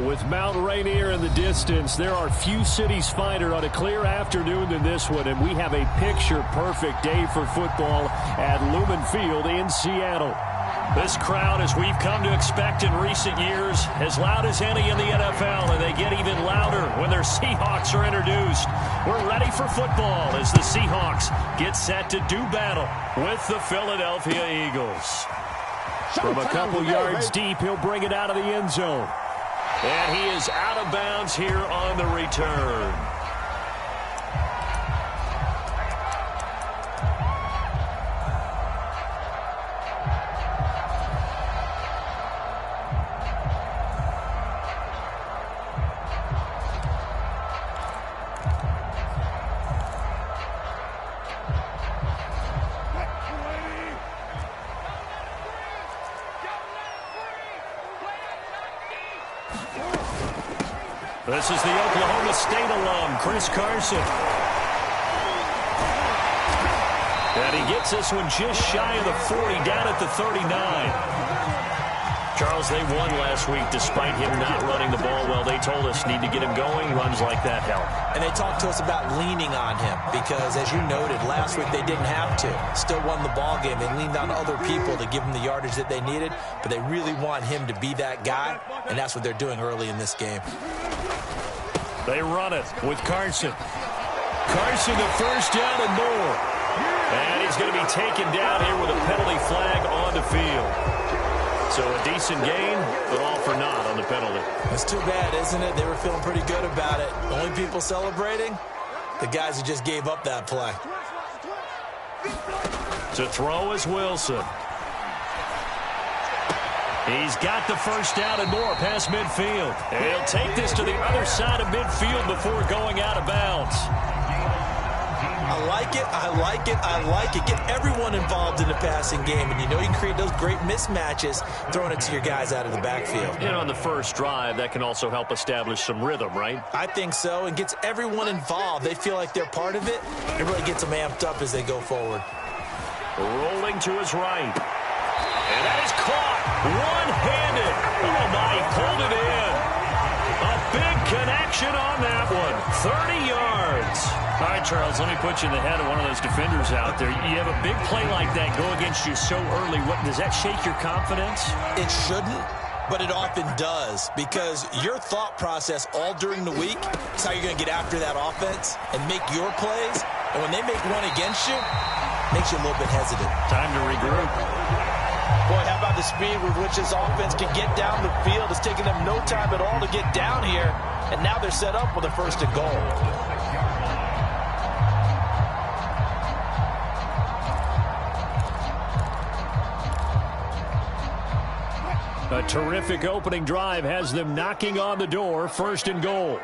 With Mount Rainier in the distance, there are few cities finer on a clear afternoon than this one, and we have a picture-perfect day for football at Lumen Field in Seattle. This crowd, as we've come to expect in recent years, as loud as any in the NFL, and they get even louder when their Seahawks are introduced. We're ready for football as the Seahawks get set to do battle with the Philadelphia Eagles. From a couple yards deep, he'll bring it out of the end zone. And he is out of bounds here on the return. This is the Oklahoma State alum, Chris Carson. And he gets this one just shy of the 40, down at the 39. Charles, they won last week despite him not running the ball well. They told us need to get him going. Runs like that help. And they talked to us about leaning on him because, as you noted, last week they didn't have to. Still won the ball game. They leaned on other people to give him the yardage that they needed, but they really want him to be that guy, and that's what they're doing early in this game. They run it with Carson. Carson the first down and more. And he's going to be taken down here with a penalty flag on the field. So a decent gain, but all for naught on the penalty. That's too bad, isn't it? They were feeling pretty good about it. The only people celebrating, the guys who just gave up that play. To throw is Wilson. He's got the first down and more past midfield. And he'll take this to the other side of midfield before going out of bounds. I like it, I like it, I like it. Get everyone involved in the passing game. And you know you can create those great mismatches throwing it to your guys out of the backfield. And on the first drive, that can also help establish some rhythm, right? I think so, and gets everyone involved. They feel like they're part of it. It really gets them amped up as they go forward. Rolling to his right. And that is caught one-handed. Oh, my, he pulled it in. A big connection on that one. 30 yards. All right, Charles, let me put you in the head of one of those defenders out there. You have a big play like that go against you so early. Does that shake your confidence? It shouldn't, but it often does, because your thought process all during the week is how you're going to get after that offense and make your plays. And when they make one against you, it makes you a little bit hesitant. Time to regroup. Boy, how about the speed with which this offense can get down the field? It's taking them no time at all to get down here, and now they're set up with a first and goal. A terrific opening drive has them knocking on the door, first and goal.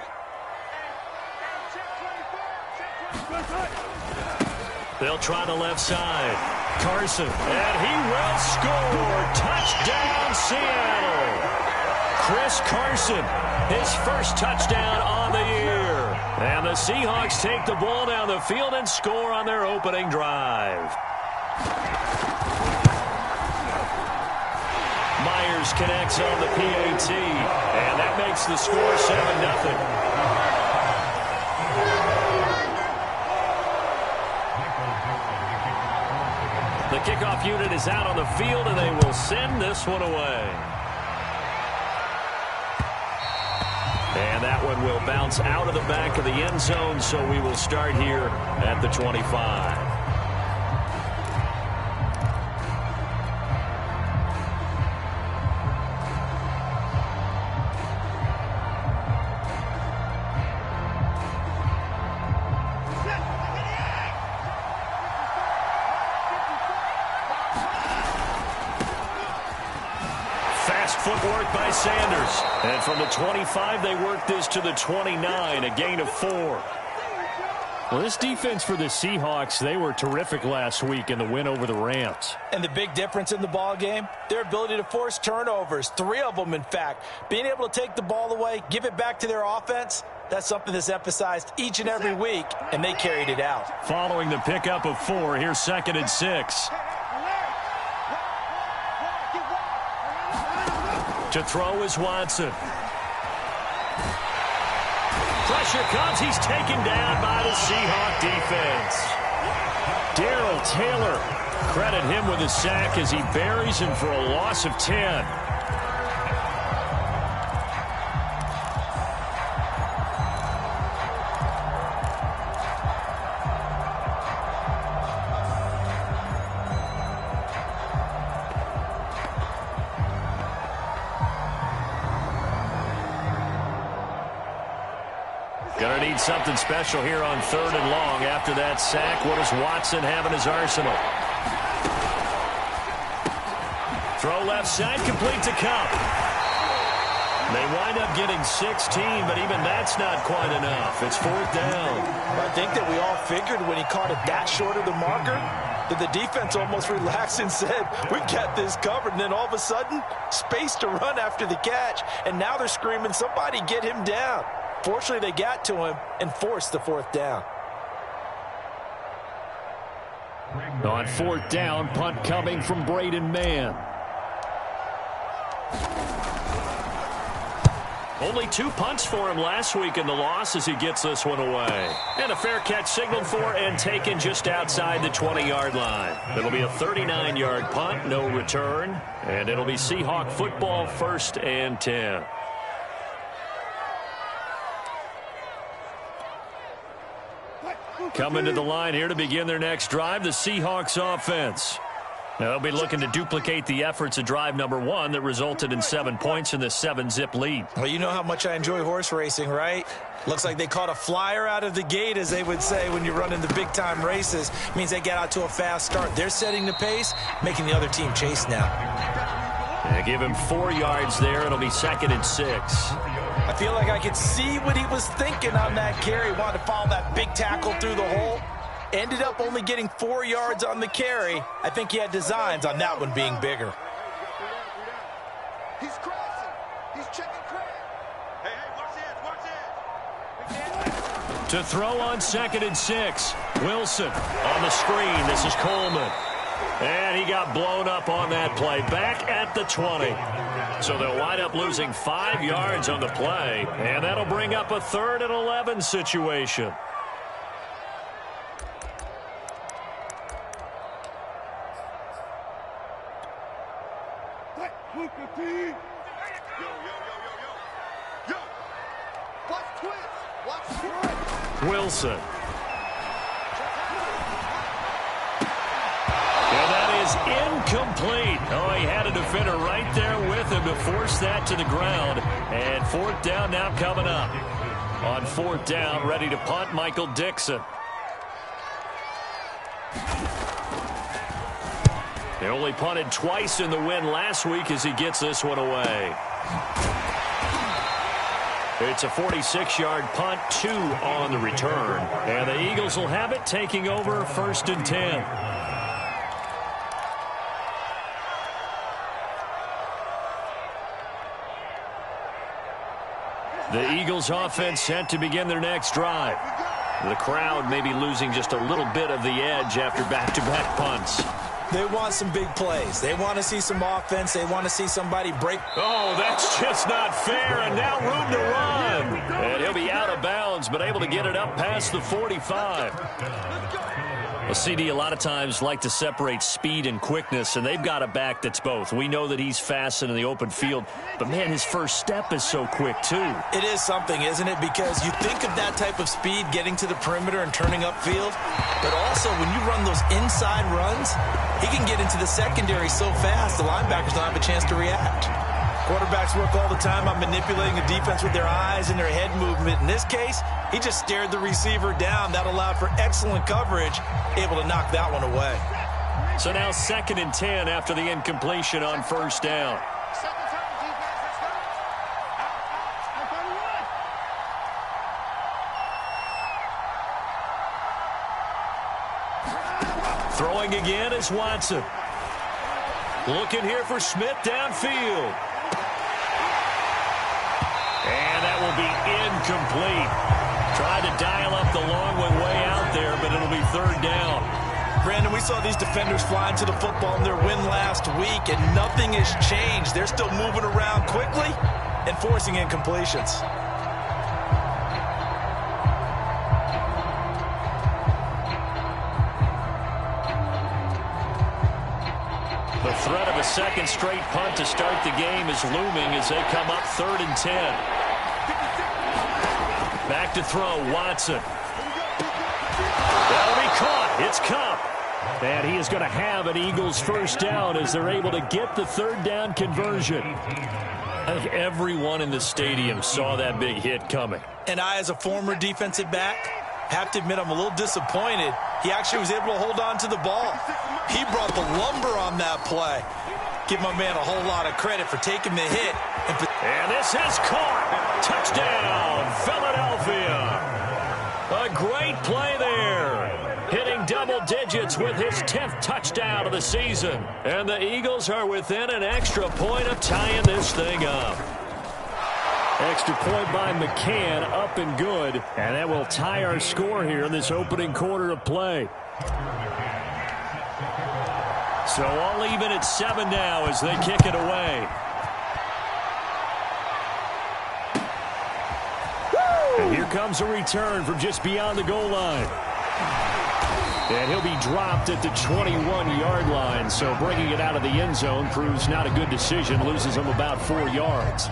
They'll try the left side. Carson, and he will score. Touchdown, Seattle. Chris Carson, his first touchdown on the year. And the Seahawks take the ball down the field and score on their opening drive. Myers connects on the PAT, and that makes the score 7-0. The kickoff unit is out on the field, and they will send this one away. And that one will bounce out of the back of the end zone, so we will start here at the 25. Footwork by Sanders. And from the 25, they work this to the 29, a gain of 4. Well, this defense for the Seahawks, they were terrific last week in the win over the Rams. And the big difference in the ball game, their ability to force turnovers, 3 of them, in fact. Being able to take the ball away, give it back to their offense, that's something that's emphasized each and every week, and they carried it out. Following the pickup of 4, here's 2nd and 6. To throw is Watson. Pressure comes. He's taken down by the Seahawk defense. Darrell Taylor, credit him with a sack as he buries him for a loss of 10. Gonna need something special here on 3rd and long. After that sack, what does Watson have in his arsenal? Throw left side, complete to Cup. They wind up getting 16, but even that's not quite enough. It's 4th down. I think that we all figured when he caught it that short of the marker that the defense almost relaxed and said, we've got this covered. And then all of a sudden, space to run after the catch. And now they're screaming, somebody get him down. Fortunately, they got to him and forced the 4th down. On 4th down, punt coming from Braden Mann. Only 2 punts for him last week in the loss as he gets this one away. And a fair catch signaled for and taken just outside the 20-yard line. It'll be a 39-yard punt, no return. And it'll be Seahawk football, 1st and 10. Coming to the line here to begin their next drive, the Seahawks offense. Now, they'll be looking to duplicate the efforts of drive number 1 that resulted in 7 points in the 7-zip lead. Well, you know how much I enjoy horse racing, right? Looks like they caught a flyer out of the gate, as they would say when you're running the big-time races. It means they get out to a fast start. They're setting the pace, making the other team chase now. Yeah, give him 4 yards there. It'll be 2nd and 6. I feel like I could see what he was thinking on that carry. Wanted to follow that big tackle through the hole. Ended up only getting 4 yards on the carry. I think he had designs on that one being bigger. He's crossing. He's checking crack. Hey, watch this. To throw on 2nd and 6. Wilson on the screen. This is Coleman. And he got blown up on that play. Back at the 20. So they'll wind up losing 5 yards on the play. And that'll bring up a 3rd and 11 situation. Wilson. And that is incomplete. Oh, he had a defender right there with him to force that to the ground. And 4th down now coming up. On 4th down, ready to punt, Michael Dixon. They only punted twice in the win last week as he gets this one away. It's a 46-yard punt, 2 on the return. And the Eagles will have it, taking over 1st and 10. The Eagles offense set to begin their next drive. The crowd may be losing just a little bit of the edge after back-to-back punts. They want some big plays. They want to see some offense. They want to see somebody break. Oh, that's just not fair. And now room to run. And he'll be out of bounds, but able to get it up past the 45. Well, CD a lot of times like to separate speed and quickness, and they've got a back that's both. We know that he's fast in the open field, but, man, his first step is so quick, too. It is something, isn't it? Because you think of that type of speed getting to the perimeter and turning upfield, but also when you run those inside runs, he can get into the secondary so fast the linebackers don't have a chance to react. Quarterbacks work all the time on manipulating the defense with their eyes and their head movement. In this case, he just stared the receiver down. That allowed for excellent coverage, able to knock that one away. So now 2nd and 10 after the incompletion on 1st down. Throwing again is Watson. Looking here for Smith downfield. And that will be incomplete. Tried to dial up the long one way out there, but it'll be 3rd down. Brandon, we saw these defenders flying to the football in their win last week, and nothing has changed. They're still moving around quickly and forcing incompletions. The threat of a second straight punt to start the game is looming as they come up 3rd and 10. Back to throw, Watson. That'll be caught. It's Cup. And he is going to have an Eagles first down as they're able to get the 3rd down conversion. I think everyone in the stadium saw that big hit coming. And I, as a former defensive back, have to admit I'm a little disappointed. He actually was able to hold on to the ball. He brought the lumber on that play. Give my man a whole lot of credit for taking the hit. And this is caught. Touchdown, Philadelphia. A great play there. Hitting double digits with his 10th touchdown of the season. And the Eagles are within an extra point of tying this thing up. Extra point by McCann, up and good. And that will tie our score here in this opening quarter of play. So all even at 7 now as they kick it away. And here comes a return from just beyond the goal line. And he'll be dropped at the 21-yard line. So bringing it out of the end zone proves not a good decision. Loses him about 4 yards.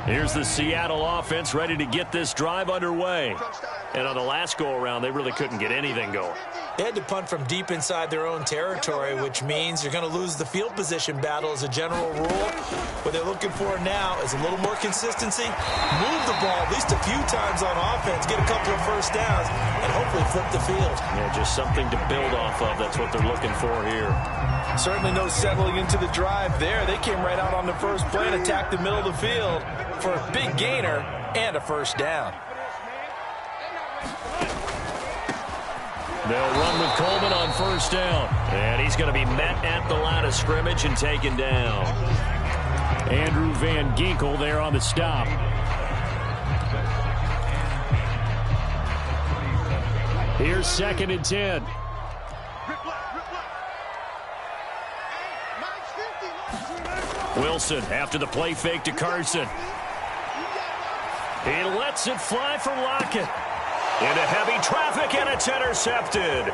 Here's the Seattle offense ready to get this drive underway. And on the last go-around, they really couldn't get anything going. They had to punt from deep inside their own territory, which means you're going to lose the field position battle as a general rule. What they're looking for now is a little more consistency. Move the ball at least a few times on offense, get a couple of first downs, and hopefully flip the field. Yeah, just something to build off of. That's what they're looking for here. Certainly no settling into the drive there. They came right out on the first play and attacked the middle of the field for a big gainer and a first down. They'll run with Coleman on first down. And he's going to be met at the line of scrimmage and taken down. Andrew Van Ginkel there on the stop. Here's 2nd and 10. Wilson after the play fake to Carson. He lets it fly for Lockett. Into heavy traffic, and it's intercepted.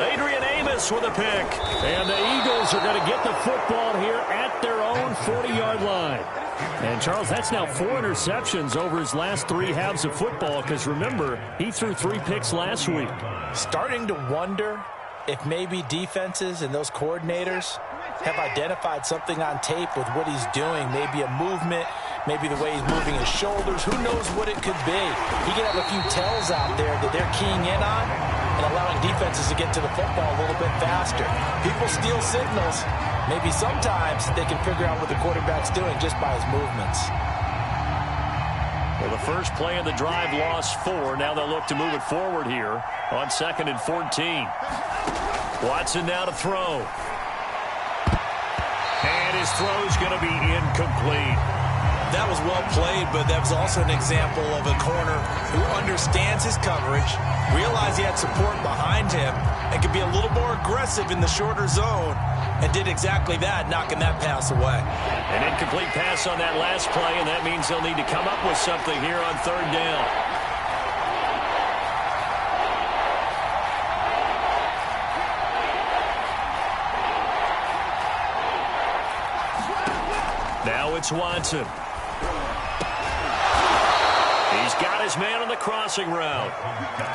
Adrian Amos with a pick. And the Eagles are going to get the football here at their own 40-yard line. And, Charles, that's now 4 interceptions over his last 3 halves of football, because, remember, he threw 3 picks last week. Starting to wonder if maybe defenses and those coordinators have identified something on tape with what he's doing. Maybe a movement, maybe the way he's moving his shoulders. Who knows what it could be? He can have a few tells out there that they're keying in on and allowing defenses to get to the football a little bit faster. People steal signals. Maybe sometimes they can figure out what the quarterback's doing just by his movements. Well, the first play of the drive lost 4. Now they'll look to move it forward here on 2nd and 14. Watson now to throw. And his throw's going to be incomplete. That was well played, but that was also an example of a corner who understands his coverage, realized he had support behind him, and could be a little more aggressive in the shorter zone, and did exactly that, knocking that pass away. An incomplete pass on that last play, and that means they'll need to come up with something here on 3rd down. Now it's Watson. He's got his man on the crossing route.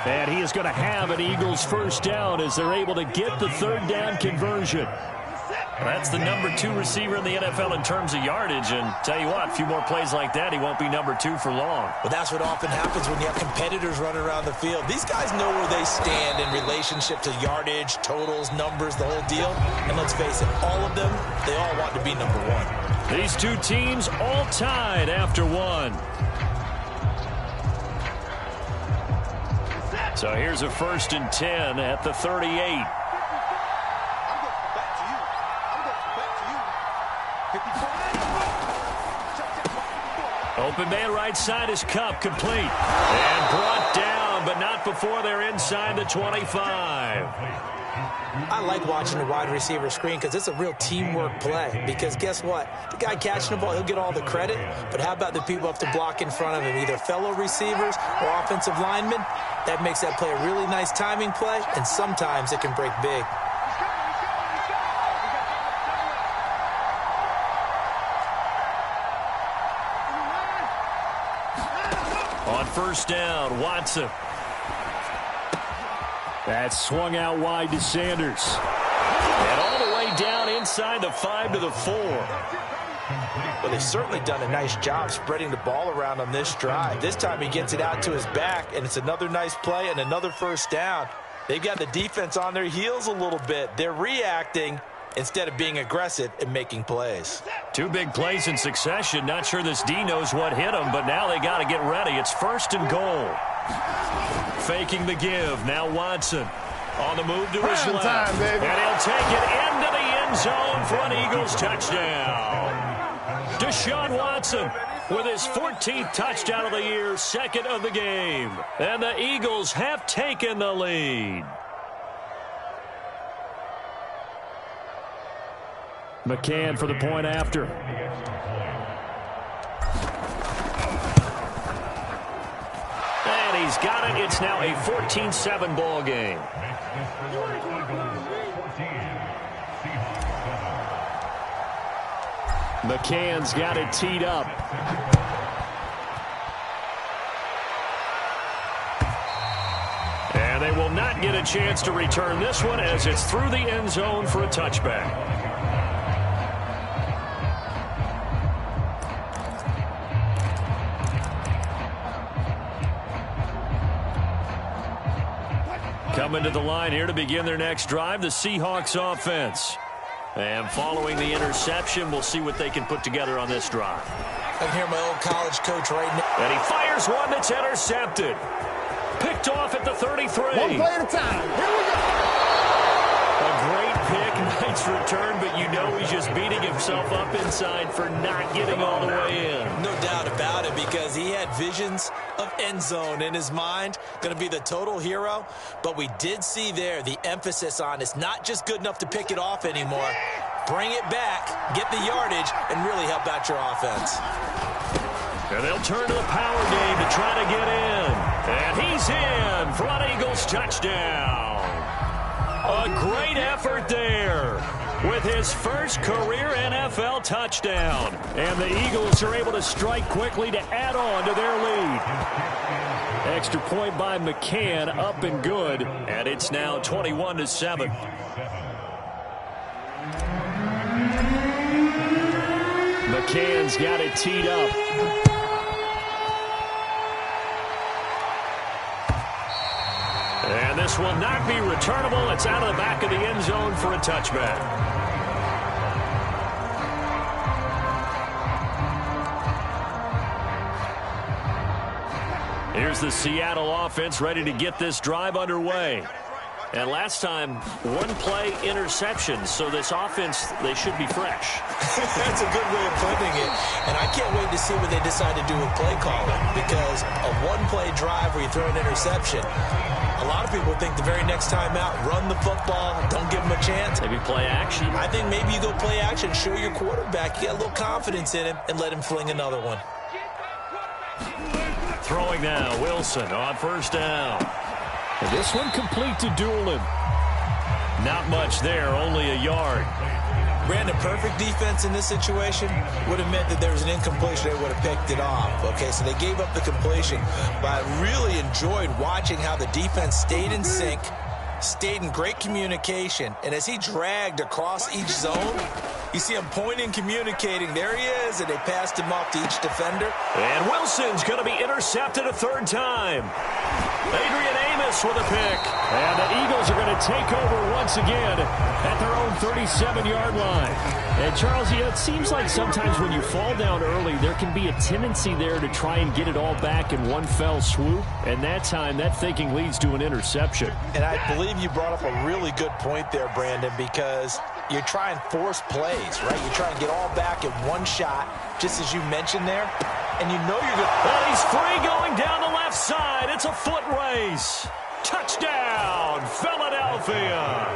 And he is going to have an Eagles first down as they're able to get the 3rd down conversion. That's the number 2 receiver in the NFL in terms of yardage. And tell you what, a few more plays like that, he won't be number 2 for long. Well, that's what often happens when you have competitors running around the field. These guys know where they stand in relationship to yardage, totals, numbers, the whole deal. And let's face it, all of them, they all want to be number 1. These 2 teams all tied after 1. So here's a 1st and 10 at the 38. Open man right side is Cup, complete. And brought down, but not before they're inside the 25. I like watching the wide receiver screen because it's a real teamwork play. Because guess what? The guy catching the ball, he'll get all the credit. But how about the people up to block in front of him, either fellow receivers or offensive linemen? That makes that play a really nice timing play, and sometimes it can break big. On first down, Watson. That's swung out wide to Sanders. And all the way down inside the 5 to the 4. Well, they've certainly done a nice job spreading the ball around on this drive. This time he gets it out to his back, and it's another nice play and another first down. They've got the defense on their heels a little bit. They're reacting instead of being aggressive and making plays. 2 big plays in succession. Not sure this D knows what hit him, but now they got to get ready. It's first and goal. Faking the give. Now Watson on the move to his left. Time, baby. And he'll take it into the end zone for an Eagles touchdown. Deshaun Watson with his 14th touchdown of the year, second of the game. And the Eagles have taken the lead. McCann for the point after. And he's got it. It's now a 14-7 ball game. McCann's got it teed up. And they will not get a chance to return this one as it's through the end zone for a touchback. Coming to the line here to begin their next drive, the Seahawks offense. And following the interception, we'll see what they can put together on this drive. I can hear my old college coach right now. And he fires one that's intercepted. Picked off at the 33. One play at a time. Here we go. A great pick, nice return, but you know he's just beating himself up inside for not getting all the way in. No doubt about it, because he had visions of end zone in his mind. Going to be the total hero. But we did see there the emphasis on it's not just good enough to pick it off anymore. Bring it back, get the yardage, and really help out your offense. And they'll turn to the power game to try to get in. And he's in for an Eagles touchdown. A great effort there with his first career NFL touchdown. And the Eagles are able to strike quickly to add on to their lead. Extra point by McCann, up and good. And it's now 21-7. McCann's got it teed up. And this will not be returnable. It's out of the back of the end zone for a touchback. Here's the Seattle offense ready to get this drive underway. And last time, one play interception, so this offense, they should be fresh. That's a good way of putting it. And I can't wait to see what they decide to do with play calling, because a one-play drive where you throw an interception, a lot of people think the very next time out, run the football, don't give them a chance. Maybe play action. I think maybe you go play action, show your quarterback you got a little confidence in him, and let him fling another one. Throwing now, Wilson on first down. And this one complete to Doolin. Not much there, only a yard. Brandon, perfect defense in this situation would have meant that there was an incompletion. They would have picked it off. Okay, so they gave up the completion. But I really enjoyed watching how the defense stayed in sync, stayed in great communication. And as he dragged across each zone, you see him pointing, communicating. There he is, and they passed him off to each defender. And Wilson's going to be intercepted a third time. Adrian Amos with a pick. And the Eagles are going to take over once again at their own 37-yard line. And, Charles, it seems like sometimes when you fall down early, there can be a tendency there to try and get it all back in one fell swoop. And that time, that thinking leads to an interception. And I believe you brought up a really good point there, Brandon, because you try and force plays, right? You try and get all back in one shot, just as you mentioned there. And you know you're going to... And he's free going down the left side. It's a foot race. Touchdown, Philadelphia.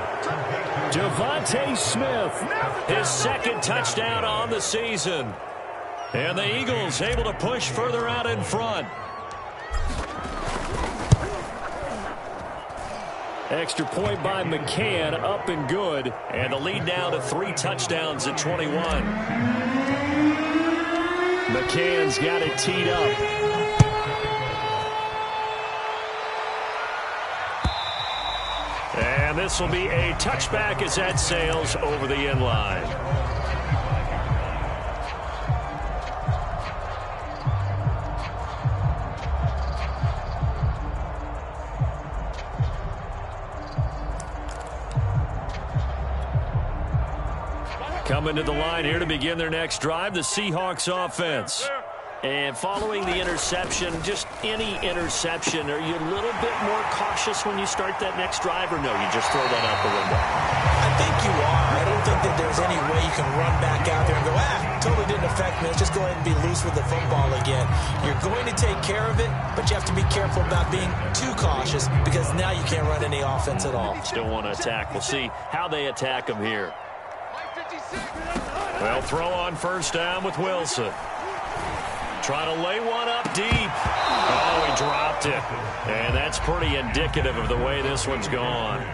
Devontae Smith, his second touchdown on the season. And the Eagles able to push further out in front. Extra point by McCann, up and good. And the lead now to 3 touchdowns at 21. McCann's got it teed up. And this will be a touchback as that sails over the end line. Coming to the line here to begin their next drive, the Seahawks offense. And following the interception, just any interception, are you a little bit more cautious when you start that next drive, or no, you just throw that out the window? I think you are. I don't think that there's any way you can run back out there and go, totally didn't affect me. Let's just go ahead and be loose with the football again. You're going to take care of it, but you have to be careful about being too cautious because now you can't run any offense at all. Still want to attack. We'll see how they attack them here. Well, throw on first down with Wilson. Trying to lay one up deep. Oh, he dropped it. And that's pretty indicative of the way this one's gone.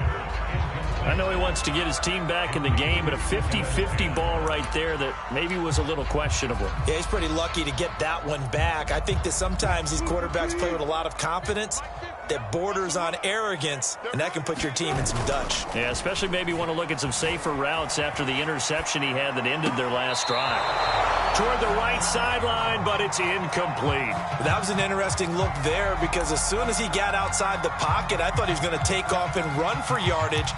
I know he wants to get his team back in the game, but a 50-50 ball right there that maybe was a little questionable. Yeah, he's pretty lucky to get that one back. I think that sometimes these quarterbacks play with a lot of confidence that borders on arrogance, and that can put your team in some Dutch. Yeah, especially maybe want to look at some safer routes after the interception he had that ended their last drive. Toward the right sideline, but it's incomplete. That was an interesting look there because as soon as he got outside the pocket, I thought he was going to take off and run for yardage.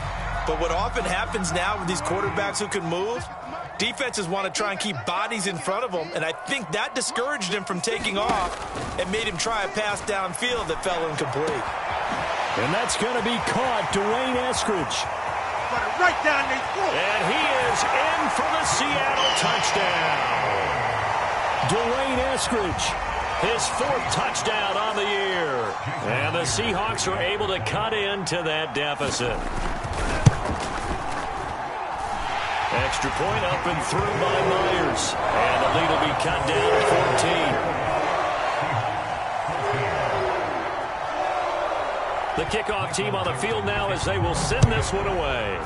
But what often happens now with these quarterbacks who can move, defenses want to try and keep bodies in front of them, and I think that discouraged him from taking off and made him try a pass downfield that fell incomplete. And that's going to be caught. Dwayne Eskridge. Right down the throat. And he is in for the Seattle touchdown. Dwayne Eskridge, his 4th touchdown on the year. And the Seahawks are able to cut into that deficit. Extra point up and through by Myers. And the lead will be cut down to 14. The kickoff team on the field now as they will send this one away.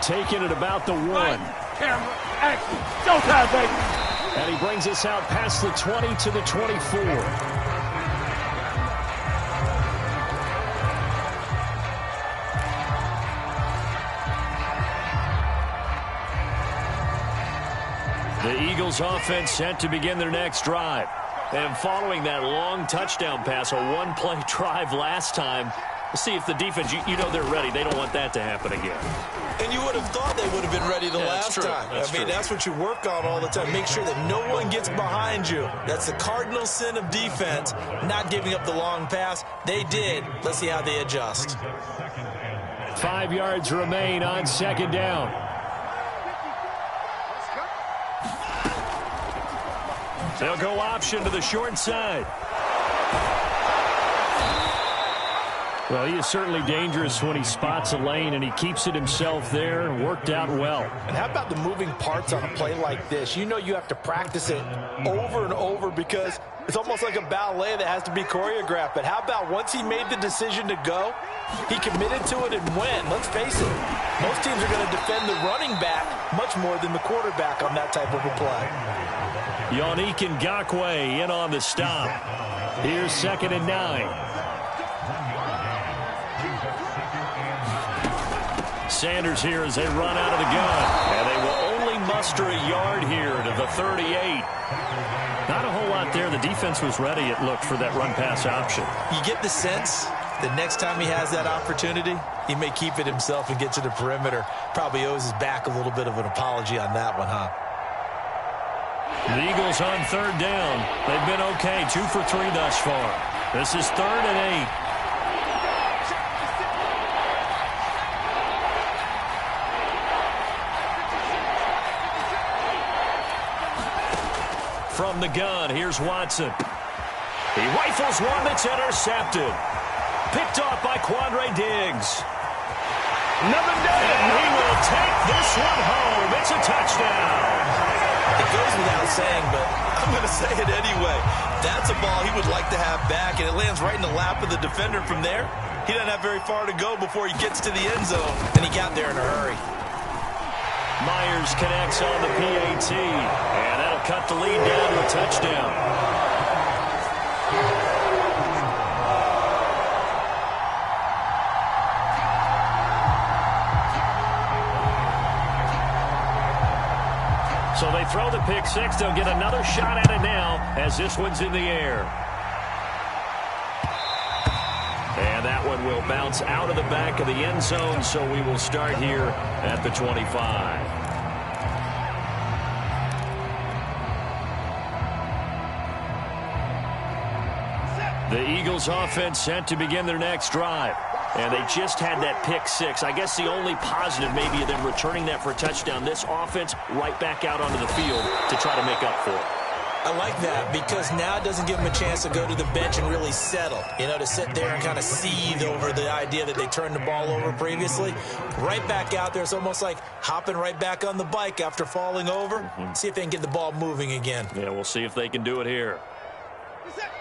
Taking it about the 1. Camera, action, showtime, baby. And he brings us out past the 20 to the 24. The Eagles offense set to begin their next drive. And following that long touchdown pass, a one-play drive last time, we'll see if the defense, you know they're ready. They don't want that to happen again. And you would have thought they would have been ready the last time. That's what you work on all the time. Make sure that no one gets behind you. That's the cardinal sin of defense, not giving up the long pass. They did. Let's see how they adjust. 5 yards remain on second down. They'll go option to the short side. Well, he is certainly dangerous when he spots a lane, and he keeps it himself there. Worked out well. And how about the moving parts on a play like this? You know you have to practice it over and over because it's almost like a ballet that has to be choreographed. But how about once he made the decision to go, he committed to it and went. Let's face it, most teams are going to defend the running back much more than the quarterback on that type of a play. Yannick Ngakoue in on the stop. Here's 2nd and 9. Sanders here as they run out of the gun. And they will only muster a yard here to the 38. Not a whole lot there. The defense was ready, it looked, for that run-pass option. You get the sense that next time he has that opportunity, he may keep it himself and get to the perimeter. Probably owes his back a little bit of an apology on that one, huh? The Eagles on 3rd down. They've been okay. 2 for 3 thus far. This is 3rd and 8. From the gun, here's Watson. He rifles one that's intercepted. Picked off by Quandre Diggs. Another day. And he will take this one home. It's a touchdown. It goes without saying, but I'm going to say it anyway. That's a ball he would like to have back, and it lands right in the lap of the defender from there. He doesn't have very far to go before he gets to the end zone, and he got there in a hurry. Myers connects on the PAT, and that'll cut the lead down to a touchdown. So they throw the pick six. They'll get another shot at it now as this one's in the air. And that one will bounce out of the back of the end zone, so we will start here at the 25. The Eagles offense set to begin their next drive. And they just had that pick six. I guess the only positive maybe of them returning that for a touchdown. This offense right back out onto the field to try to make up for it. I like that because now it doesn't give them a chance to go to the bench and really settle. You know, to sit there and kind of seethe over the idea that they turned the ball over previously. Right back out there. It's almost like hopping right back on the bike after falling over. See if they can get the ball moving again. Yeah, we'll see if they can do it here.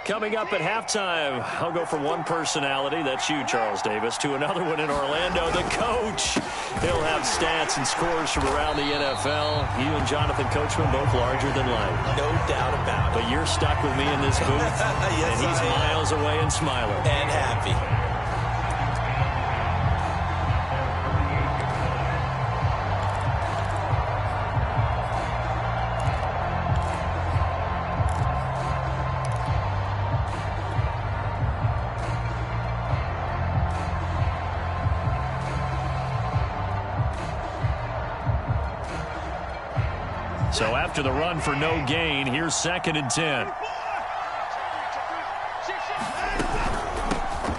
Coming up at halftime, I'll go from one personality, that's you, Charles Davis, to another one in Orlando, the coach. He'll have stats and scores from around the NFL. You and Jonathan Coachman both larger than life. No doubt about it. But you're stuck with me in this booth, yes, and he's miles away and smiling. And happy. So after the run for no gain, here's 2nd and 10.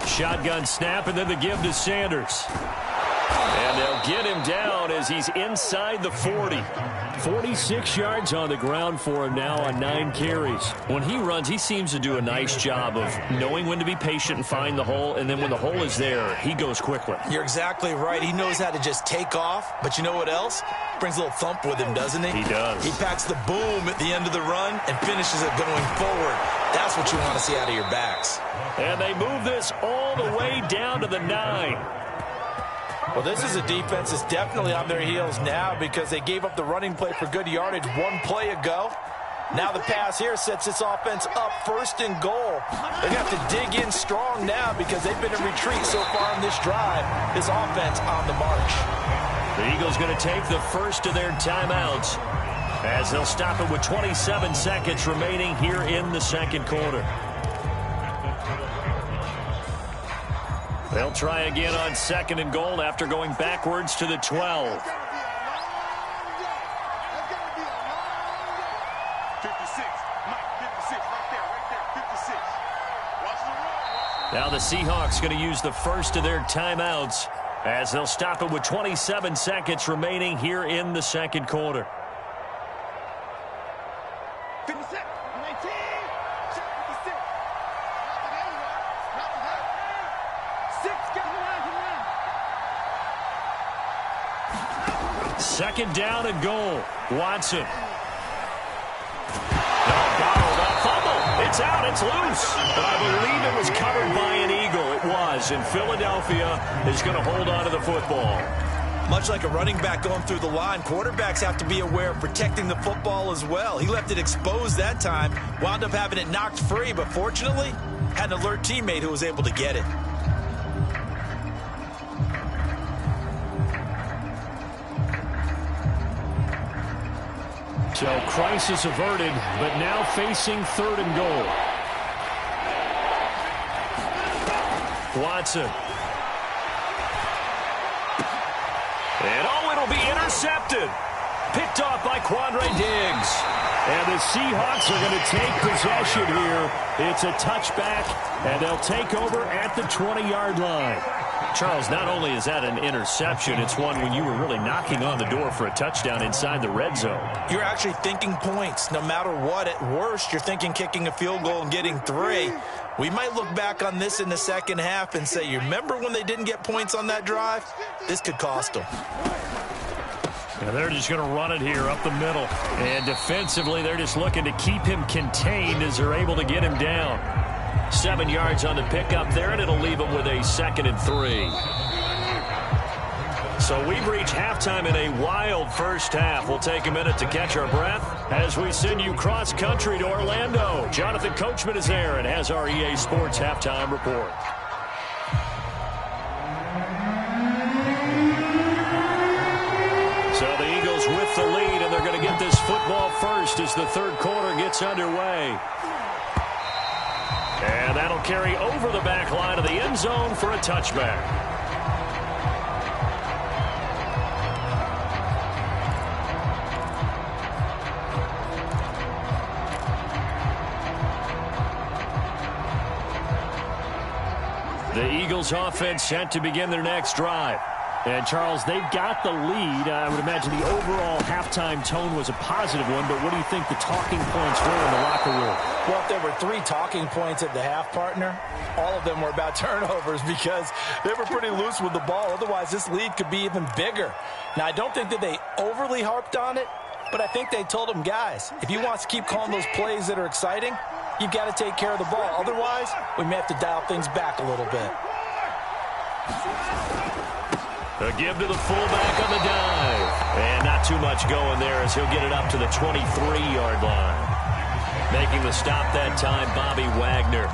Shotgun snap, and then the give to Sanders. And they'll get him down as he's inside the 40. 46 yards on the ground for him now on 9 carries. When he runs, he seems to do a nice job of knowing when to be patient and find the hole, and then when the hole is there, he goes quickly. You're exactly right. He knows how to just take off, but you know what else? Brings a little thump with him, doesn't he? He does. He packs the boom at the end of the run and finishes it going forward. That's what you want to see out of your backs. And they move this all the way down to the 9. Well, this is a defense that's definitely on their heels now because they gave up the running play for good yardage one play ago. Now the pass here sets this offense up 1st and goal. They have to dig in strong now because they've been in retreat so far in this drive. This offense on the march. The Eagles going to take the first of their timeouts as they'll stop it with 27 seconds remaining here in the 2nd quarter. They'll try again on 2nd and goal after going backwards to the 12. Now the Seahawks going to use the first of their timeouts as they'll stop it with 27 seconds remaining here in the 2nd quarter. Second down and goal. Watson. Bottled up. Fumble. It's out. It's loose. But I believe it was covered by an Eagle. It was. And Philadelphia is going to hold on to the football. Much like a running back going through the line, quarterbacks have to be aware of protecting the football as well. He left it exposed that time. Wound up having it knocked free. But fortunately, had an alert teammate who was able to get it. So crisis averted, but now facing 3rd and goal. Watson. And it'll be intercepted. Picked off by Quandre Diggs. And the Seahawks are going to take possession here. It's a touchback, and they'll take over at the 20-yard line. Charles, not only is that an interception, it's one when you were really knocking on the door for a touchdown inside the red zone. You're actually thinking points. No matter what, at worst, you're thinking kicking a field goal and getting 3. We might look back on this in the second half and say, you remember when they didn't get points on that drive? This could cost them. And they're just going to run it here up the middle. And defensively, they're just looking to keep him contained as they're able to get him down. 7 yards on the pickup there, and it'll leave them with a 2nd and 3. So we've reached halftime in a wild first half. We'll take a minute to catch our breath as we send you cross-country to Orlando. Jonathan Coachman is there and has our EA Sports halftime report. So the Eagles with the lead, and they're going to get this football first as the third quarter gets underway. And that'll carry over the back line of the end zone for a touchback. The Eagles offense set to begin their next drive. And, Charles, they've got the lead. I would imagine the overall halftime tone was a positive one, but what do you think the talking points were in the locker room? Well, if there were 3 talking points at the half, partner, all of them were about turnovers because they were pretty loose with the ball. Otherwise, this lead could be even bigger. Now, I don't think that they overly harped on it, but I think they told them, guys, if you want to keep calling those plays that are exciting, you've got to take care of the ball. Otherwise, we may have to dial things back a little bit. A give to the fullback on the dive. And not too much going there as he'll get it up to the 23-yard line. Making the stop that time, Bobby Wagner.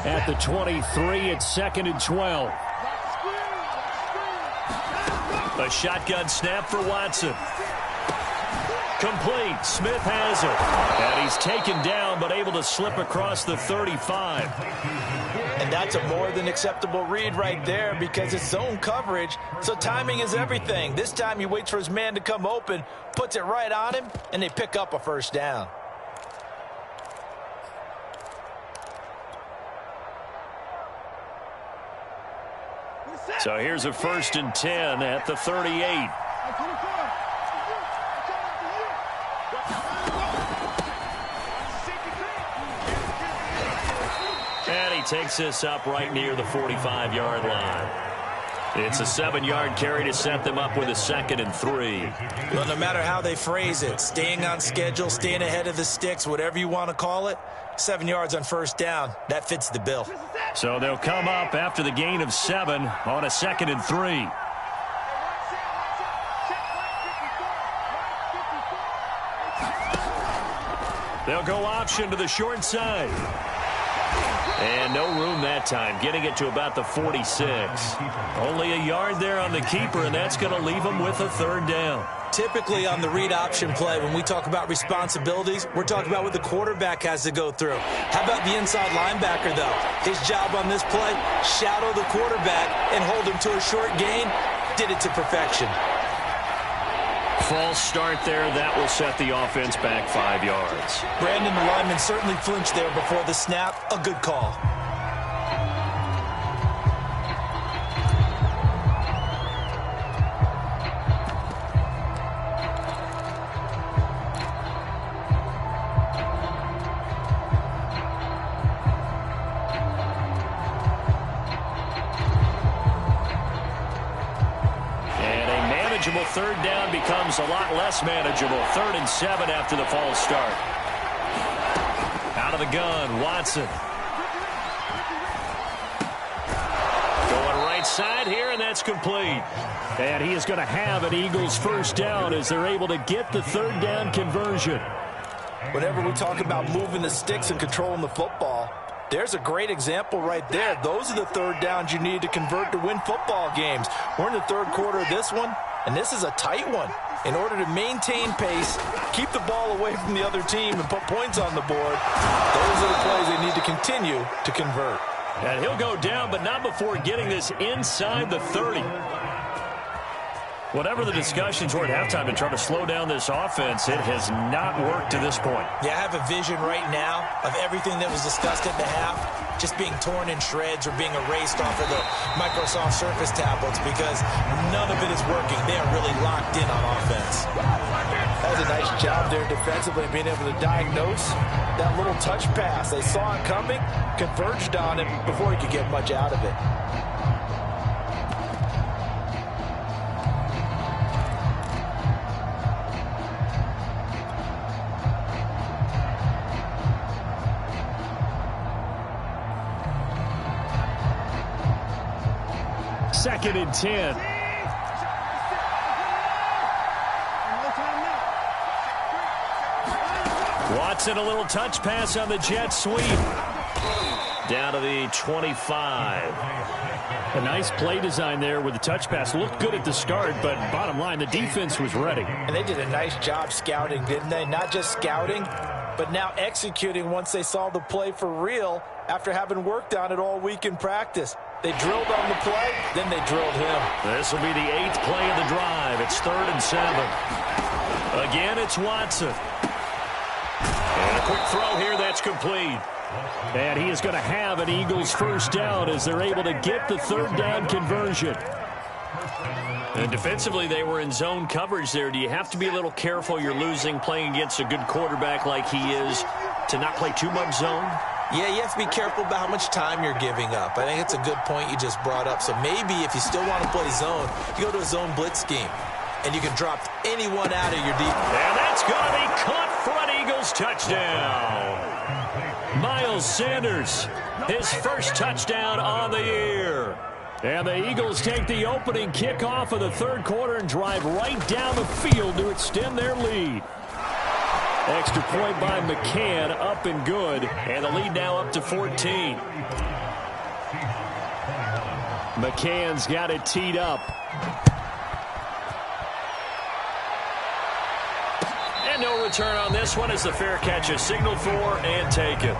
At the 23, it's 2nd and 12. A shotgun snap for Watson. Complete. Smith has it. And he's taken down, but able to slip across the 35. And that's a more than acceptable read right there because it's zone coverage, so timing is everything. This time he waits for his man to come open, puts it right on him, and they pick up a first down. So here's a 1st and 10 at the 38. And he takes this up right near the 45-yard line. It's a 7-yard carry to set them up with a 2nd and 3. Well, no matter how they phrase it, staying on schedule, staying ahead of the sticks, whatever you want to call it, 7 yards on first down, that fits the bill. So they'll come up after the gain of 7 on a 2nd and 3. They'll go option to the short side. And no room that time, getting it to about the 46. Only a yard there on the keeper, and that's going to leave them with a 3rd down. Typically on the read option play, when we talk about responsibilities, we're talking about what the quarterback has to go through. How about the inside linebacker, though? His job on this play, shadow the quarterback and hold him to a short gain. Did it to perfection. False start there. That will set the offense back 5 yards. Brandon, the lineman, certainly flinched there before the snap. A good call. Third down becomes a lot less manageable. 3rd and 7 after the false start. Out of the gun, Watson. Going right side here, and that's complete. And he is going to have an Eagles first down as they're able to get the 3rd down conversion. Whenever we talk about moving the sticks and controlling the football, there's a great example right there. Those are the 3rd downs you need to convert to win football games. We're in the 3rd quarter of this one, and this is a tight one. In order to maintain pace, keep the ball away from the other team and put points on the board. Those are the plays they need to continue to convert. And he'll go down, but not before getting this inside the 30. Whatever the discussions were at halftime to try to slow down this offense, it has not worked to this point. Yeah, I have a vision right now of everything that was discussed at the half just being torn in shreds or being erased off of the Microsoft Surface tablets because none of it is working. They are really locked in on offense. That was a nice job there defensively, being able to diagnose that little touch pass. They saw it coming, converged on it before he could get much out of it. Second and 10. Watson, a little touch pass on the jet sweep. Down to the 25. A nice play design there with the touch pass. Looked good at the start, but bottom line, the defense was ready. And they did a nice job scouting, didn't they? Not just scouting, but now executing once they saw the play for real after having worked on it all week in practice. They drilled on the play, then they drilled him. This will be the 8th play of the drive. It's 3rd and 7. Again, it's Watson. And a quick throw here that's complete. And he is going to have an Eagles first down as they're able to get the 3rd down conversion. And defensively, they were in zone coverage there. Do you have to be a little careful? You're losing playing against a good quarterback like he is to not play too much zone? Yeah, you have to be careful about how much time you're giving up. I think it's a good point you just brought up. So maybe if you still want to play zone, you go to a zone blitz scheme, and you can drop anyone out of your defense. And that's going to be caught for an Eagles touchdown. Miles Sanders, his first touchdown on the year. And the Eagles take the opening kickoff of the 3rd quarter and drive right down the field to extend their lead. Extra point by McCann, up and good. And the lead now up to 14. McCann's got it teed up. And no return on this one as the fair catch is signaled for and taken.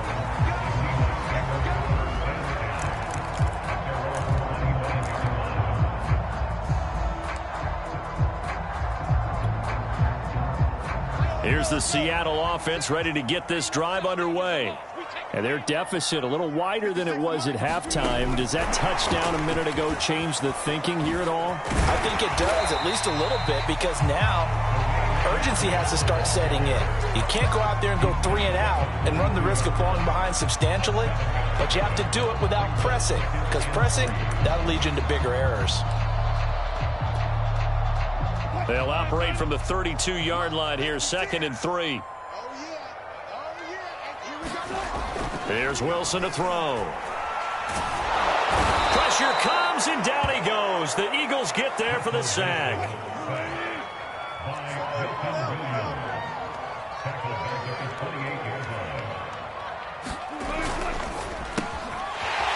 Here's the Seattle offense ready to get this drive underway. And their deficit a little wider than it was at halftime. Does that touchdown a minute ago change the thinking here at all? I think it does, at least a little bit, because now urgency has to start setting in. You can't go out there and go 3 and out and run the risk of falling behind substantially, but you have to do it without pressing, because pressing, that'll lead you into bigger errors. They'll operate from the 32-yard line here, 2nd and 3. Here's Wilson to throw. Pressure comes, and down he goes. The Eagles get there for the sack.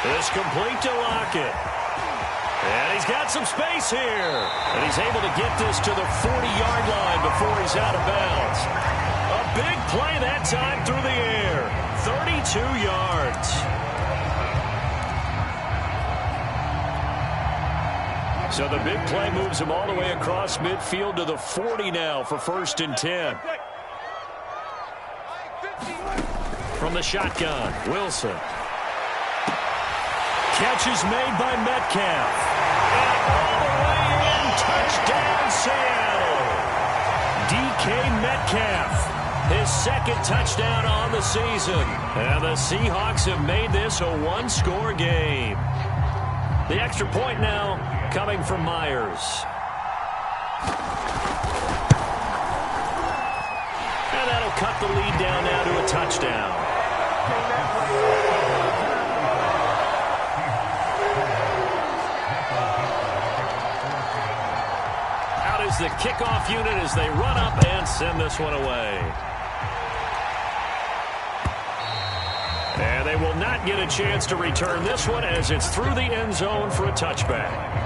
It's complete to Lockett. And he's got some space here. And he's able to get this to the 40-yard line before he's out of bounds. A big play that time through the air. 32 yards. So the big play moves him all the way across midfield to the 40 now for 1st and 10. From the shotgun, Wilson. Catch is made by Metcalf. And all the way in, touchdown Seattle. DK Metcalf, his 2nd touchdown on the season. And the Seahawks have made this a one-score game. The extra point now coming from Myers. And that'll cut the lead down now to a touchdown. Out is the kickoff unit as they run up and send this one away. And they will not get a chance to return this one as it's through the end zone for a touchback.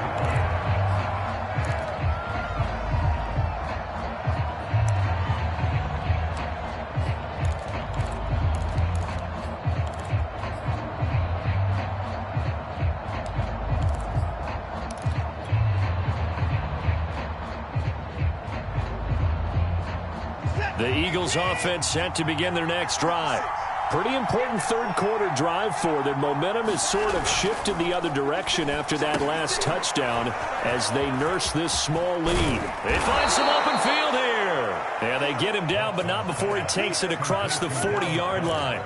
The Eagles offense set to begin their next drive. Pretty important third quarter drive for them. Momentum has sort of shifted the other direction after that last touchdown as they nurse this small lead. They find some open field here. And they get him down, but not before he takes it across the 40-yard line.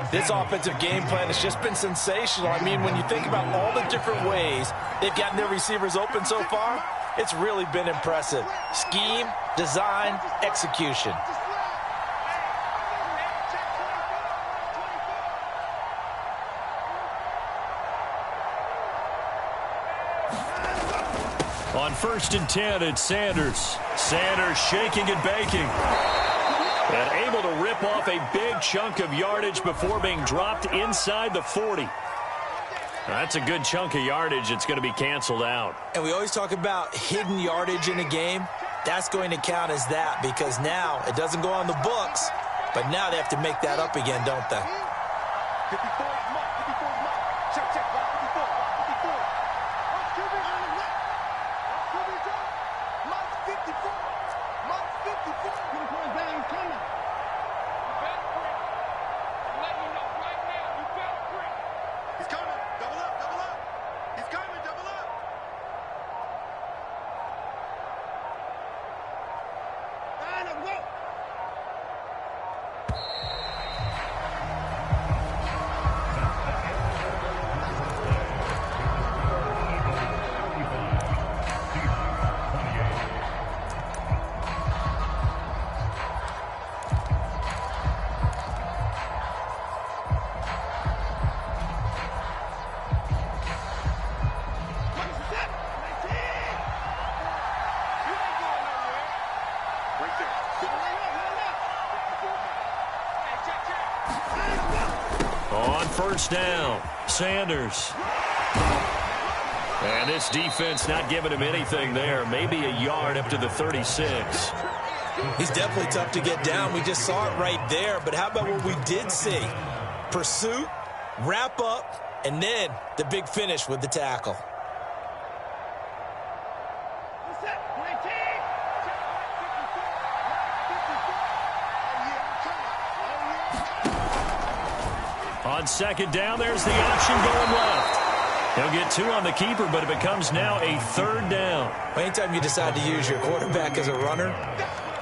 This offensive game plan has just been sensational. I mean, when you think about all the different ways they've gotten their receivers open so far, it's really been impressive. Scheme, design, execution. On 1st and 10, it's Sanders. Sanders shaking and baking. And able to rip off a big chunk of yardage before being dropped inside the 40. That's a good chunk of yardage. It's going to be canceled out. And we always talk about hidden yardage in a game. That's going to count as that because now it doesn't go on the books, but now they have to make that up again, don't they? 54 mark, 54 mark. Check, check, 54, 54. Mark 54. Mark 54. Mark 54. Coming. He's coming. Double up, double up. He's coming, double up. And go. On 1st down, Sanders. And this defense not giving him anything there. Maybe a yard up to the 36. He's definitely tough to get down. We just saw it right there. But how about what we did see? Pursuit, wrap up, and then the big finish with the tackle. On 2nd down, there's the option going left. He'll get 2 on the keeper, but it becomes now a 3rd down. Anytime you decide to use your quarterback as a runner,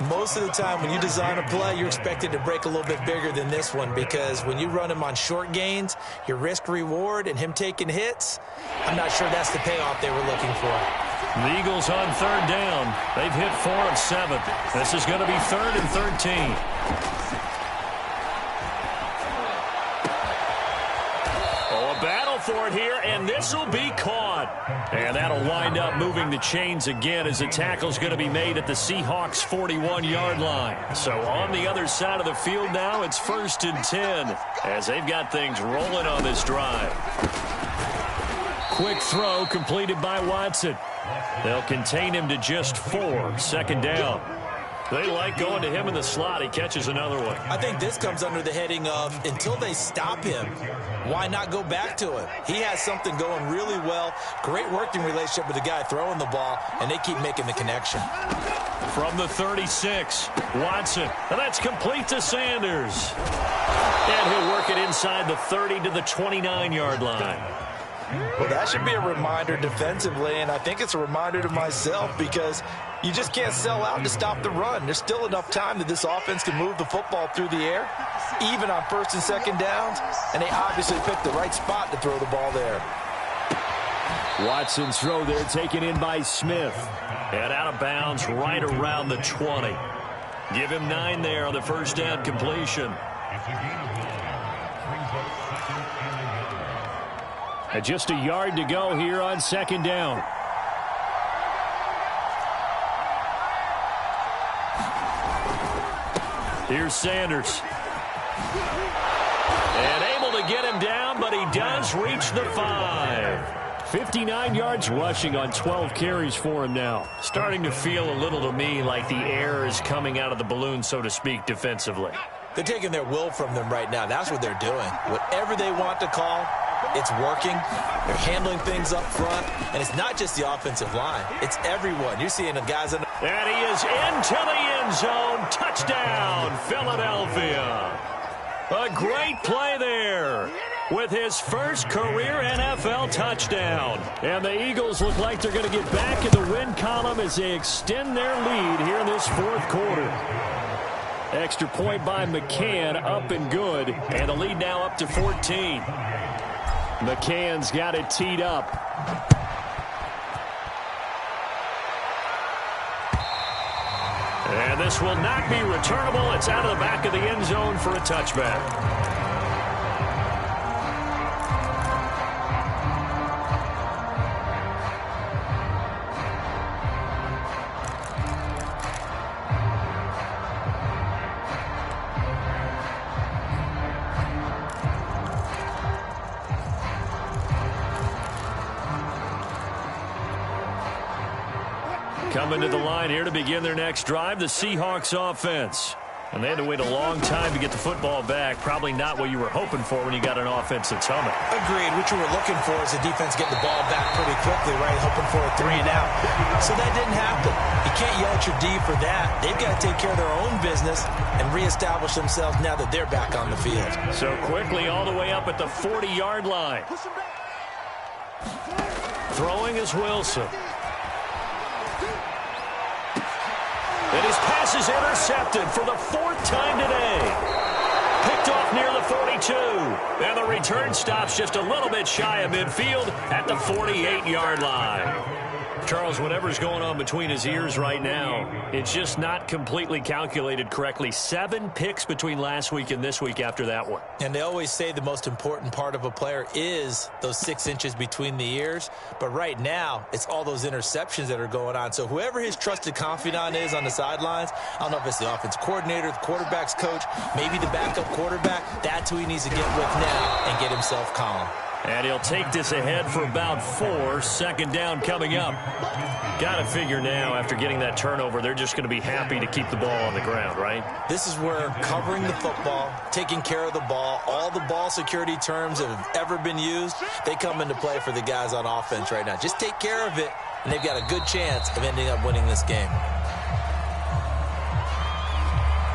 most of the time when you design a play, you're expected to break a little bit bigger than this one because when you run him on short gains, your risk-reward and him taking hits, I'm not sure that's the payoff they were looking for. The Eagles on 3rd down. They've hit 4 of 7. This is going to be 3rd and 13. Battle for it here, and this will be caught. And that'll wind up moving the chains again as the tackle's going to be made at the Seahawks' 41-yard line. So on the other side of the field now, it's 1st and 10 as they've got things rolling on this drive. Quick throw completed by Watson. They'll contain him to just 4. 2nd down. They like going to him in the slot. He catches another one. I think this comes under the heading of until they stop him, why not go back to him? He has something going really well. Great working relationship with the guy throwing the ball, and they keep making the connection. From the 36, Watson. And that's complete to Sanders. And he'll work it inside the 30 to the 29-yard line. Well, that should be a reminder defensively, and I think it's a reminder to myself because you just can't sell out to stop the run. There's still enough time that this offense can move the football through the air, even on 1st and 2nd downs, and they obviously picked the right spot to throw the ball there. Watson's throw there taken in by Smith. And out of bounds right around the 20. Give him 9 there on the 1st down completion. And just a yard to go here on 2nd down. Here's Sanders. And able to get him down, but he does reach the 5. 59 yards rushing on 12 carries for him now. Starting to feel a little to me like the air is coming out of the balloon, so to speak, defensively. They're taking their will from them right now. That's what they're doing. Whatever they want to call, It's working. They're handling things up front. And it's not just the offensive line. It's everyone. You're seeing the guys in the... And he is into the end zone. Touchdown, Philadelphia. A great play there with his first career NFL touchdown. And the Eagles look like they're going to get back in the win column as they extend their lead here in this fourth quarter. Extra point by McCann, up and good. And the lead now up to 14. McCann's got it teed up. And this will not be returnable. It's out of the back of the end zone for a touchback. Coming to the line here to begin their next drive, the Seahawks offense. And they had to wait a long time to get the football back. Probably not what you were hoping for when you got an offense that's humming. Agreed. What you were looking for is the defense getting the ball back pretty quickly, right? Hoping for a 3 and out. So that didn't happen. You can't yell at your D for that. They've got to take care of their own business and reestablish themselves now that they're back on the field. So quickly all the way up at the 40-yard line. Throwing is Wilson. And his pass is intercepted for the 4th time today. Picked off near the 42. And the return stops just a little bit shy of midfield at the 48-yard line. Charles, whatever's going on between his ears right now, it's just not completely calculated correctly. 7 picks between last week and this week after that one. And they always say the most important part of a player is those 6 inches between the ears. But right now, it's all those interceptions that are going on. So whoever his trusted confidant is on the sidelines, I don't know if it's the offense coordinator, the quarterback's coach, maybe the backup quarterback, that's who he needs to get with now and get himself calm. And he'll take this ahead for about 4. 2nd down coming up. Got to figure now, after getting that turnover, they're just going to be happy to keep the ball on the ground, right? This is where covering the football, taking care of the ball, all the ball security terms that have ever been used, they come into play for the guys on offense right now. Just take care of it, and they've got a good chance of ending up winning this game.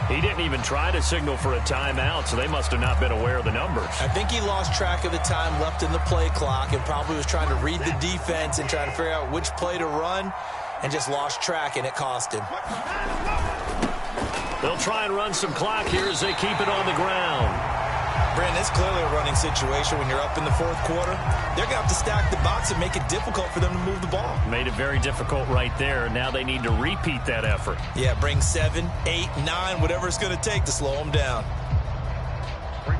He didn't even try to signal for a timeout, so they must have not been aware of the numbers. I think he lost track of the time left in the play clock and probably was trying to read the defense and trying to figure out which play to run and just lost track, and it cost him. They'll try and run some clock here as they keep it on the ground. Brandon, it's clearly a running situation when you're up in the 4th quarter. They're going to have to stack the box and make it difficult for them to move the ball. Made it very difficult right there. Now they need to repeat that effort. Yeah, bring 7, 8, 9, whatever it's going to take to slow them down.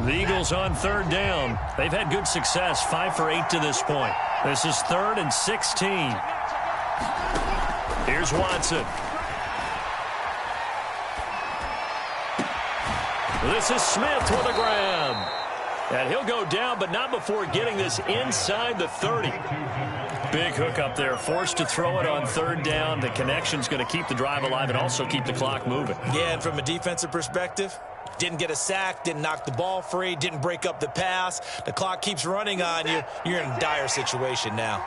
The Eagles on 3rd down. They've had good success, 5 for 8 to this point. This is 3rd and 16. Here's Watson. This is Smith with a grab. And he'll go down, but not before getting this inside the 30. Big hook up there, forced to throw it on 3rd down. The connection's going to keep the drive alive and also keep the clock moving. Yeah, and from a defensive perspective, didn't get a sack, didn't knock the ball free, didn't break up the pass. The clock keeps running on you. You're in a dire situation now.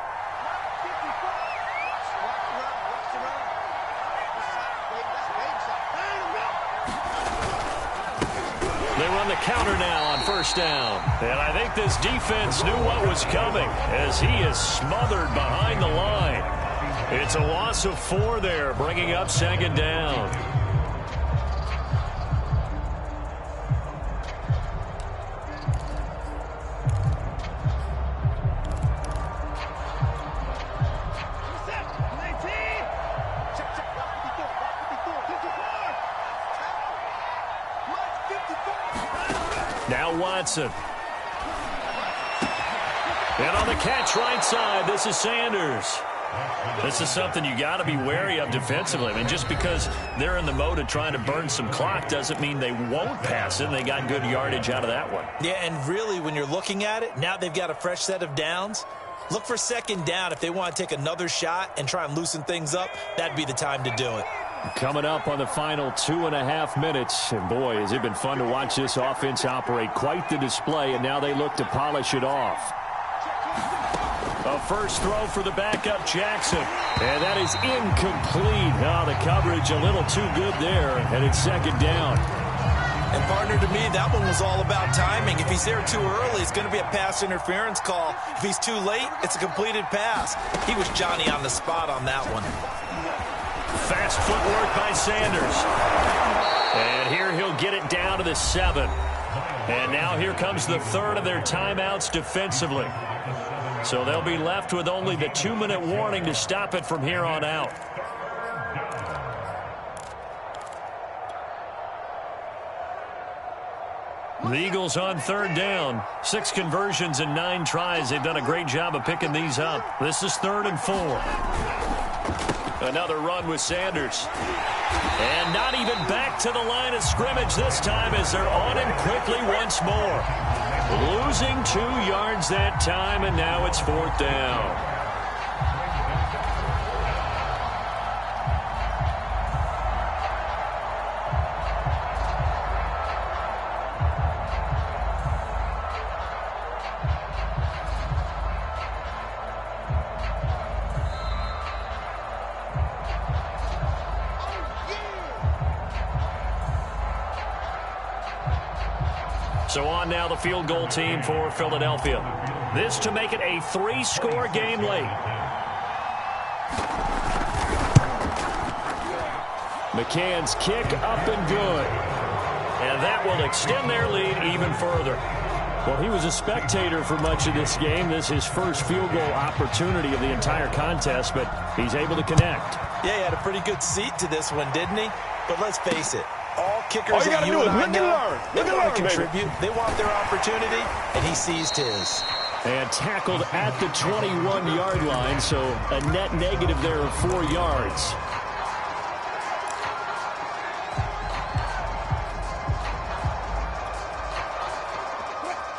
They run the counter now on 1st down. And I think this defense knew what was coming as he is smothered behind the line. It's a loss of 4 there, bringing up 2nd down. Now Watson. And on the catch right side, this is Sanders. This is something you got to be wary of defensively. I mean, just because they're in the mode of trying to burn some clock doesn't mean they won't pass it. They got good yardage out of that one. Yeah, and really, when you're looking at it, now they've got a fresh set of downs. Look for 2nd down. If they want to take another shot and try and loosen things up, that'd be the time to do it. Coming up on the final 2.5 minutes. And boy, has it been fun to watch this offense operate. Quite the display, and now they look to polish it off. A first throw for the backup Jackson. And that is incomplete. Oh, the coverage a little too good there. And it's second down. And partner, to me, that one was all about timing. If he's there too early, it's going to be a pass interference call. If he's too late, it's a completed pass. He was Johnny on the spot on that one. Fast footwork by Sanders. And here he'll get it down to the 7. And now here comes the third of their timeouts defensively. So they'll be left with only the 2-minute warning to stop it from here on out. The Eagles on third down. 6 conversions and 9 tries. They've done a great job of picking these up. This is 3rd and 4. Another run with Sanders. And not even back to the line of scrimmage this time as they're on him quickly once more. Losing 2 yards that time, and now it's 4th down. So on now the field goal team for Philadelphia. This to make it a 3-score game late. McCann's kick up and good. And that will extend their lead even further. Well, he was a spectator for much of this game. This is his first field goal opportunity of the entire contest, but he's able to connect. Yeah, he had a pretty good seat to this one, didn't he? But let's face it. All kickers all you that gotta you do is and I look and know, learn. they Look and want to learn, contribute. They want their opportunity, and he seized his. And tackled at the 21-yard line, so a net negative there of 4 yards.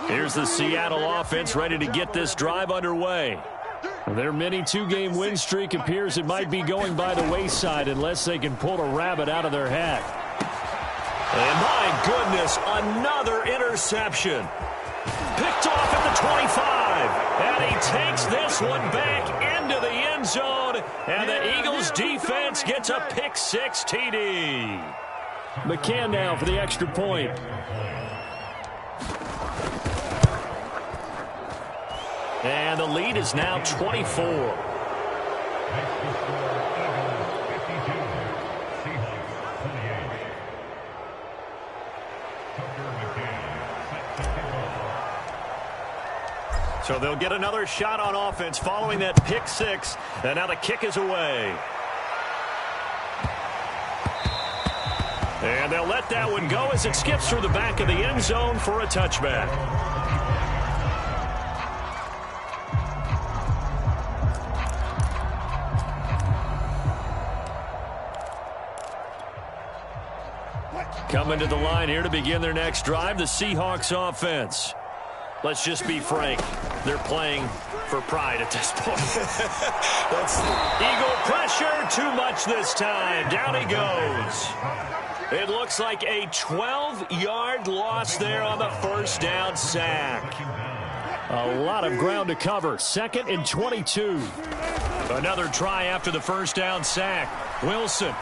Here's the Seattle offense ready to get this drive underway. Their mini 2-game win streak appears it might be going by the wayside unless they can pull a rabbit out of their hat. And my goodness, another interception. Picked off at the 25. And he takes this one back into the end zone. And the Eagles defense gets a pick-6 TD. McCann now for the extra point. And the lead is now 24. So they'll get another shot on offense following that pick-6. And now the kick is away. And they'll let that one go as it skips through the back of the end zone for a touchback. Coming to the line here to begin their next drive, the Seahawks offense. Let's just be frank. They're playing for pride at this point. That's Eagle pressure, too much this time. Down he goes. It looks like a 12-yard loss there on the first down sack. A lot of ground to cover. 2nd and 22. Another try after the first down sack. Wilson.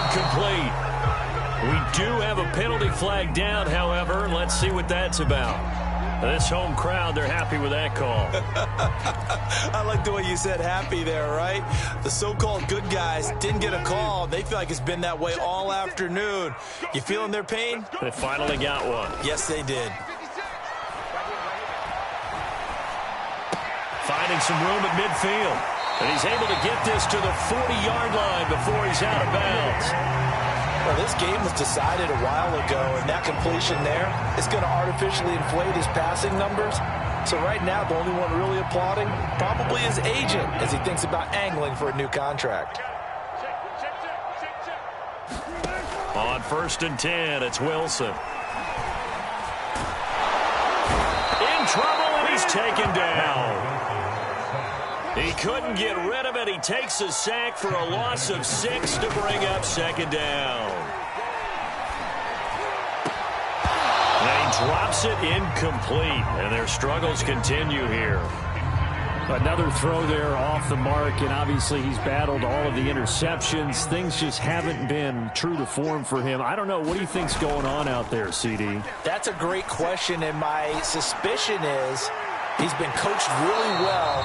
Incomplete. We do have a penalty flag down, however. Let's see what that's about. This home crowd, they're happy with that call. I like the way you said happy there, right? The so-called good guys didn't get a call. They feel like it's been that way all afternoon. You feeling their pain? They finally got one. Yes, they did. Finding some room at midfield. And he's able to get this to the 40-yard line before he's out of bounds. Well, this game was decided a while ago, and that completion there is going to artificially inflate his passing numbers. So right now, the only one really applauding probably his agent as he thinks about angling for a new contract. On 1st and 10, it's Wilson. In trouble, and he's taken down. He couldn't get rid of it. He takes a sack for a loss of 6 to bring up 2nd down. They drops it incomplete, and their struggles continue here. Another throw there off the mark, and obviously he's battled all of the interceptions. Things just haven't been true to form for him. I don't know. What do you think's going on out there, CD? That's a great question, and my suspicion is he's been coached really well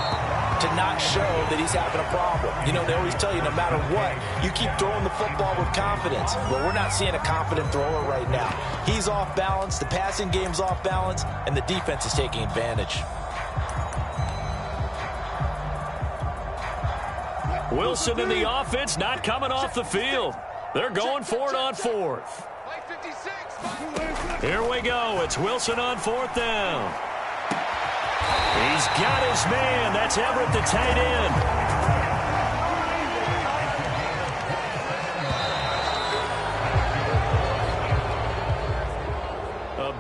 to not show that he's having a problem. You know, they always tell you no matter what, you keep throwing the football with confidence. Well, we're not seeing a confident thrower right now. He's off balance, the passing game's off balance, and the defense is taking advantage. Wilson in the offense not coming off the field. They're going for it on fourth. Here we go. It's Wilson on fourth down. He's got his man. That's Everett, the tight end.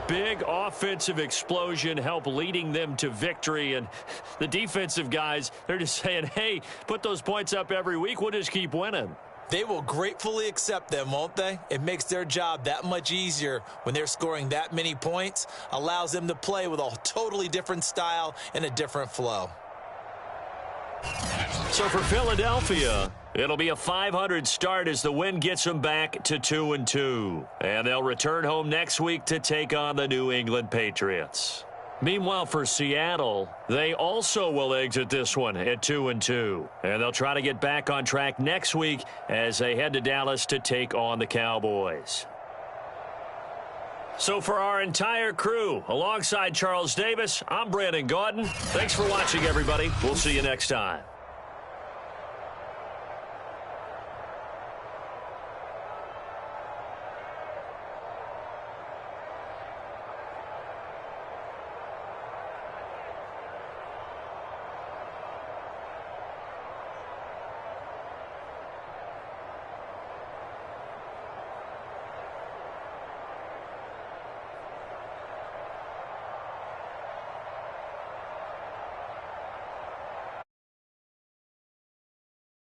Big offensive explosion help leading them to victory, and the defensive guys, they're just saying, hey, put those points up every week, we'll just keep winning. They will gratefully accept them, won't they? It makes their job that much easier when they're scoring that many points, allows them to play with a totally different style and a different flow. So for Philadelphia, it'll be a .500 start as the win gets them back to 2-2. And they'll return home next week to take on the New England Patriots. Meanwhile, for Seattle, they also will exit this one at 2-2. And they'll try to get back on track next week as they head to Dallas to take on the Cowboys. So for our entire crew, alongside Charles Davis, I'm Brandon Gaudin. Thanks for watching, everybody. We'll see you next time.